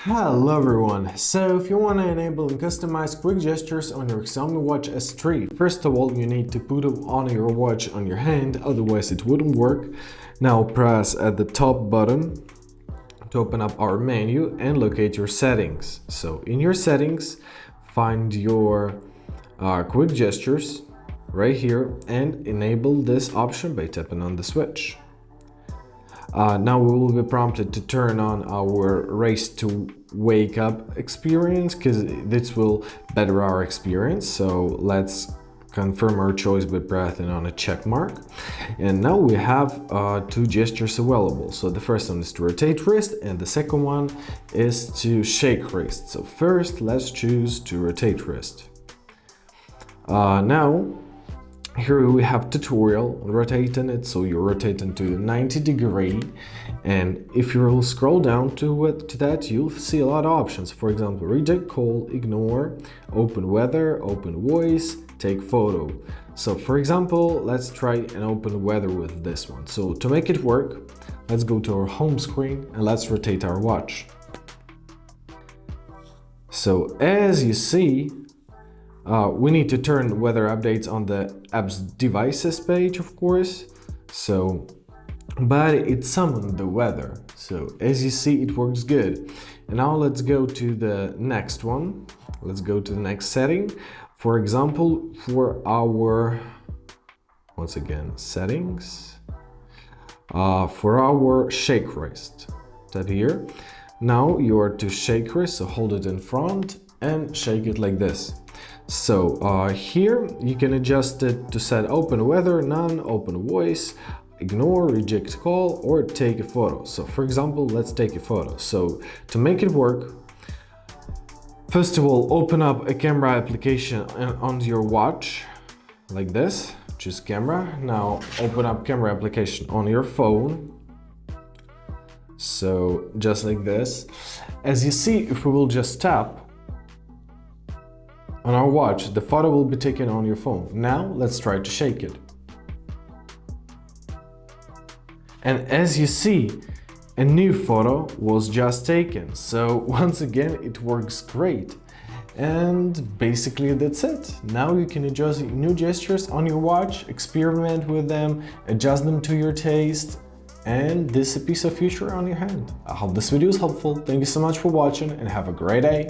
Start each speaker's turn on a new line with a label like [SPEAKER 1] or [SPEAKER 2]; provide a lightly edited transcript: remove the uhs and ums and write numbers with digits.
[SPEAKER 1] Hello everyone! So if you want to enable and customize quick gestures on your Xiaomi Watch S3, first of all you need to put it on your watch on your hand, otherwise it wouldn't work. Now press at the top button to open up our menu and locate your settings. So in your settings, find your quick gestures right here and enable this option by tapping on the switch. Now we will be prompted to turn on our race to wake up experience because this will better our experience. So let's confirm our choice by pressing on a check mark. And now we have two gestures available. So the first one is to rotate wrist and the second one is to shake wrist. So first let's choose to rotate wrist. Now here we have tutorial on rotating it, so you're rotating to 90 degree, and if you will scroll down to that, you'll see a lot of options. For example, reject call, ignore, open weather, open voice, take photo. So for example, let's try an open weather with this one. So to make it work, let's go to our home screen and let's rotate our watch. So as you see, we need to turn weather updates on the app's devices page, of course. So, but it summoned the weather. So as you see, it works good. And now let's go to the next one. Let's go to the next setting. For example, for our, once again, settings, for our shake wrist, tap here. Now you are to shake wrist, so hold it in front and shake it like this. So here you can adjust it to set open weather, none, open voice, ignore, reject call, or take a photo. So for example, let's take a photo. So to make it work, first of all, open up a camera application on your watch like this, choose camera. Now open up camera application on your phone. So just like this. As you see, if we will just tap on our watch, the photo will be taken on your phone. Now let's try to shake it. And as you see, a new photo was just taken. So once again, it works great. And basically that's it. Now you can adjust new gestures on your watch, experiment with them, adjust them to your taste, and this is a piece of future on your hand. I hope this video is helpful. Thank you so much for watching and have a great day.